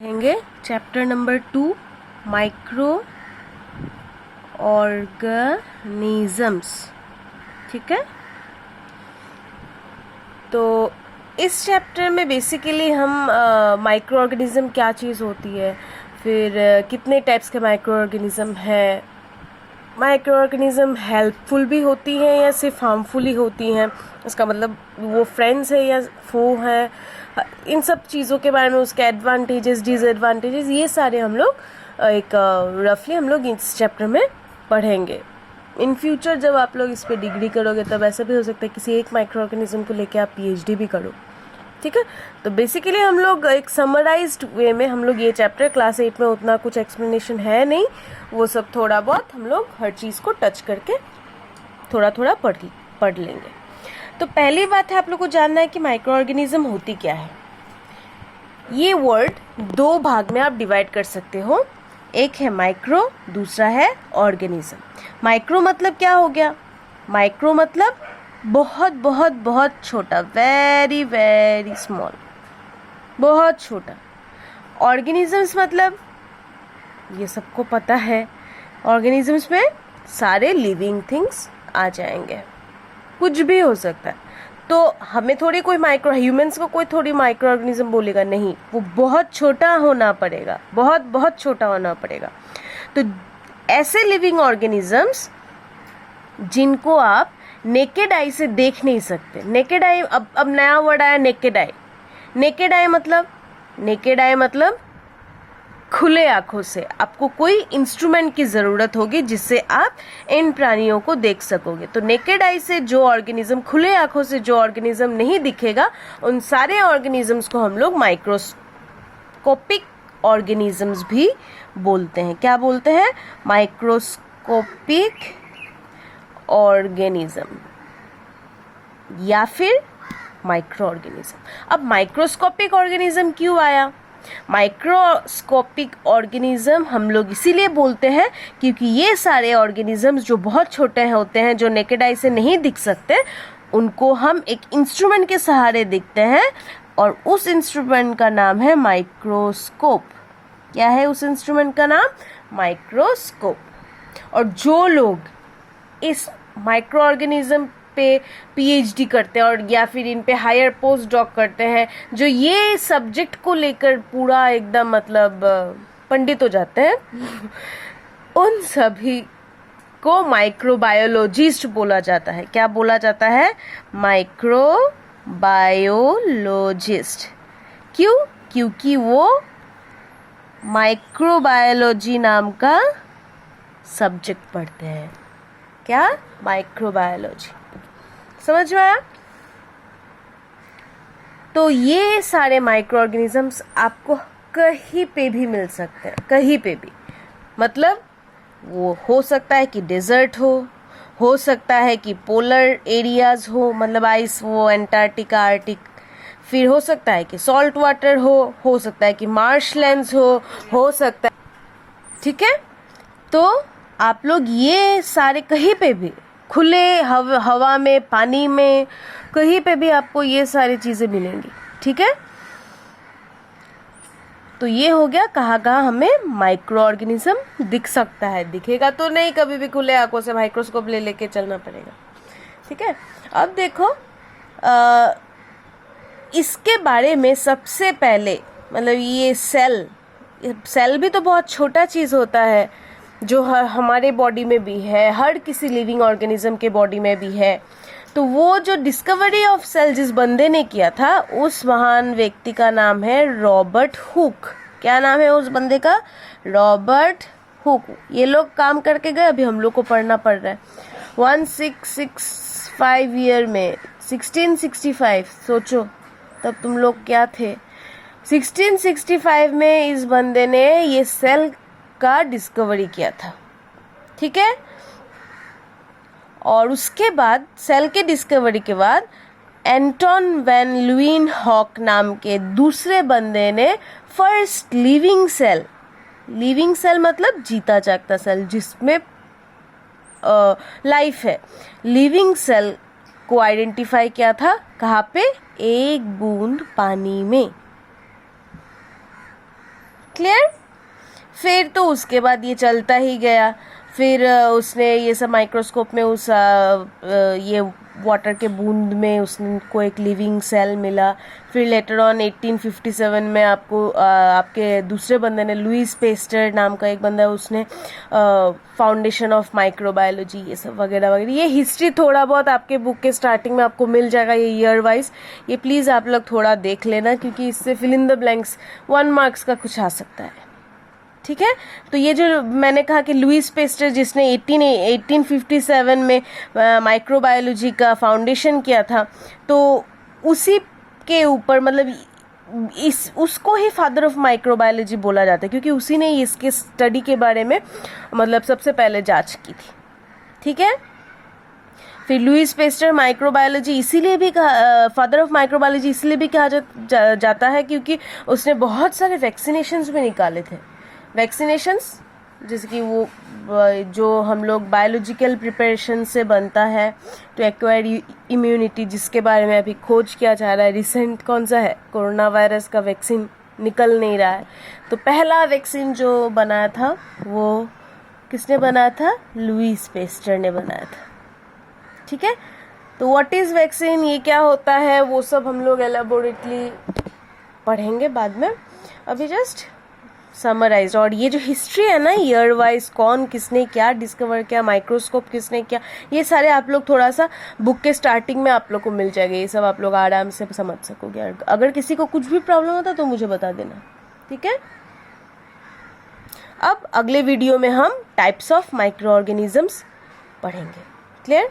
पढ़ेंगे chapter number 2 micro organisms. ठीक है, तो इस चैप्टर में बेसिकली हम माइक्रो ऑर्गेनिज्म क्या चीज़ होती है, फिर कितने टाइप्स के माइक्रो ऑर्गेनिज्म है, माइक्रो ऑर्गेनिज्म हेल्पफुल भी होती हैं या सिर्फ हार्मफुल ही होती हैं, उसका मतलब वो फ्रेंड्स है या फो है, इन सब चीज़ों के बारे में, उसके एडवांटेजेस डिसएडवांटेजेस, ये सारे हम लोग एक रफली हम लोग इस चैप्टर में पढ़ेंगे। इन फ्यूचर जब आप लोग इस पे डिग्री करोगे तब ऐसा भी हो सकता है किसी एक माइक्रो ऑर्गेनिज्म को लेके आप पीएचडी भी करो। ठीक है, तो बेसिकली हम लोग एक समराइज्ड वे में हम लोग ये चैप्टर क्लास 8 में उतना कुछ एक्सप्लेनेशन है नहीं, वो सब थोड़ा बहुत हम लोग हर चीज़ को टच करके थोड़ा थोड़ा पढ़ लेंगे। तो पहली बात है आप लोग को जानना है कि माइक्रो ऑर्गेनिज्म होती क्या है। ये वर्ड दो भाग में आप डिवाइड कर सकते हो, एक है माइक्रो, दूसरा है ऑर्गेनिज्म। माइक्रो मतलब क्या हो गया? माइक्रो मतलब बहुत बहुत बहुत छोटा, वेरी वेरी स्मॉल, बहुत छोटा। ऑर्गेनिजम्स मतलब ये सबको पता है, ऑर्गेनिजम्स में सारे लिविंग थिंग्स आ जाएंगे, कुछ भी हो सकता है। तो हमें थोड़ी कोई माइक्रो, ह्यूमंस को कोई थोड़ी माइक्रो ऑर्गेनिज्म बोलेगा, नहीं, वो बहुत छोटा होना पड़ेगा, बहुत बहुत छोटा होना पड़ेगा। तो ऐसे लिविंग ऑर्गेनिजम्स जिनको आप नेकेड आई से देख नहीं सकते। नेकेड आई, अब नया वर्ड आया, नेकेड आई। नेकेड आई मतलब खुले आंखों से आपको कोई इंस्ट्रूमेंट की जरूरत होगी जिससे आप इन प्राणियों को देख सकोगे। तो नेकेड आई से जो ऑर्गेनिज्म, खुले आंखों से जो ऑर्गेनिज्म नहीं दिखेगा, उन सारे ऑर्गेनिजम्स को हम लोग माइक्रोस्कोपिक ऑर्गेनिजम्स भी बोलते हैं। क्या बोलते हैं? माइक्रोस्कोपिक ऑर्गेनिज्म या फिर माइक्रो ऑर्गेनिज्म। अब माइक्रोस्कोपिक ऑर्गेनिज्म क्यों आया? माइक्रोस्कोपिक ऑर्गेनिज्म हम लोग इसीलिए बोलते हैं क्योंकि ये सारे ऑर्गेनिजम्स जो बहुत छोटे होते हैं, जो नेकेड आई से नहीं दिख सकते, उनको हम एक इंस्ट्रूमेंट के सहारे दिखते हैं और उस इंस्ट्रूमेंट का नाम है माइक्रोस्कोप। क्या है उस इंस्ट्रूमेंट का नाम? माइक्रोस्कोप। और जो लोग इस माइक्रो ऑर्गेनिज्म पे पीएचडी करते हैं और या फिर इन पे हायर पोस्ट डॉक करते हैं, जो ये सब्जेक्ट को लेकर पूरा एकदम मतलब पंडित हो जाते हैं, उन सभी को माइक्रोबायोलॉजिस्ट बोला जाता है। क्या बोला जाता है? माइक्रोबायोलॉजिस्ट। क्यों? क्योंकि वो माइक्रोबायोलॉजी नाम का सब्जेक्ट पढ़ते हैं। क्या? माइक्रोबायोलॉजी। समझ में आया? तो ये सारे माइक्रो ऑर्गेनिजम्स आपको कहीं पे भी मिल सकते हैं, कहीं पे भी। मतलब वो हो सकता है कि डेजर्ट हो सकता है कि पोलर एरियाज हो, मतलब आइस वो एंटार्क्टिका, आर्टिक, फिर हो सकता है कि सॉल्ट वाटर हो सकता है कि मार्शलैंड्स हो सकता है। ठीक है, तो आप लोग ये सारे कहीं पे भी, खुले हवा में, पानी में, कहीं पे भी आपको ये सारी चीजें मिलेंगी। ठीक है, तो ये हो गया कहाँ कहाँ हमें माइक्रो ऑर्गेनिज्म दिख सकता है। दिखेगा तो नहीं, कभी भी खुले आंखों से माइक्रोस्कोप ले लेके चलना पड़ेगा। ठीक है, अब देखो इसके बारे में सबसे पहले, मतलब ये सेल भी तो बहुत छोटा चीज होता है, जो हमारे बॉडी में भी है, हर किसी लिविंग ऑर्गेनिज्म के बॉडी में भी है। तो वो जो डिस्कवरी ऑफ सेल जिस बंदे ने किया था, उस महान व्यक्ति का नाम है रॉबर्ट हुक। क्या नाम है उस बंदे का? Robert Hooke. ये लोग काम करके गए, अभी हम लोग को पढ़ना पड़ रहा है। 1665 ईयर में, 1665, सोचो तब तुम लोग क्या थे। 1665 में इस बंदे ने ये सेल का डिस्कवरी किया था। ठीक है, और उसके बाद, सेल के डिस्कवरी के बाद, एंटोन वैन ल्यूवेनहॉक नाम के दूसरे बंदे ने फर्स्ट लिविंग सेल मतलब जीता जागता सेल जिसमें लाइफ है, लिविंग सेल को आइडेंटिफाई किया था। कहाँ पे? एक बूंद पानी में। क्लियर। फिर तो उसके बाद ये चलता ही गया। फिर उसने ये सब माइक्रोस्कोप में उस ये वाटर के बूंद में उसको एक लिविंग सेल मिला। फिर लेटर ऑन 1857 में आपको आपके दूसरे बंदे ने, लुईस पेस्टर नाम का एक बंदा है, उसने फाउंडेशन ऑफ माइक्रोबायोलॉजी ये सब वगैरह वगैरह। ये हिस्ट्री थोड़ा बहुत आपके बुक के स्टार्टिंग में आपको मिल जाएगा, ये ईयर वाइज। ये प्लीज़ आप लोग थोड़ा देख लेना, क्योंकि इससे fill in the blanks 1 marks का कुछ आ सकता है। ठीक है। तो ये जो मैंने कहा कि लुईस पेस्टर जिसने 1857 में माइक्रोबायोलॉजी का फाउंडेशन किया था, तो उसी के ऊपर मतलब उसको ही फादर ऑफ माइक्रोबायोलॉजी बोला जाता है, क्योंकि उसी ने इसके स्टडी के बारे में मतलब सबसे पहले जांच की थी। ठीक है। फिर लुईस पेस्टर माइक्रोबायोलॉजी इसीलिए भी कहा, फादर ऑफ माइक्रोबायोलॉजी इसलिए भी कहा जाता है क्योंकि उसने बहुत सारे वैक्सीनेशंस भी निकाले थे। वैक्सीनेशंस जैसे कि वो जो हम लोग बायोलॉजिकल प्रिपरेशन से बनता है टू एक्वायर इम्यूनिटी, जिसके बारे में अभी खोज किया जा रहा है। रिसेंट कौन सा है, कोरोना वायरस का वैक्सीन निकल नहीं रहा है। तो पहला वैक्सीन जो बनाया था वो किसने बनाया था, लुईस पेस्टर ने बनाया था। ठीक है। तो व्हाट इज वैक्सीन, ये क्या होता है, वो सब हम लोग एलाबोरेटली पढ़ेंगे बाद में। अभी जस्ट समराइज। और ये जो हिस्ट्री है ना ईयर वाइज, कौन किसने क्या डिस्कवर किया, माइक्रोस्कोप किसने किया, ये सारे आप लोग थोड़ा सा बुक के स्टार्टिंग में आप लोग को मिल जाएगा। ये सब आप लोग आराम से समझ सकोगे। अगर किसी को कुछ भी प्रॉब्लम होता तो मुझे बता देना। ठीक है। अब अगले वीडियो में हम टाइप्स ऑफ माइक्रो ऑर्गेनिजम्स पढ़ेंगे। क्लियर।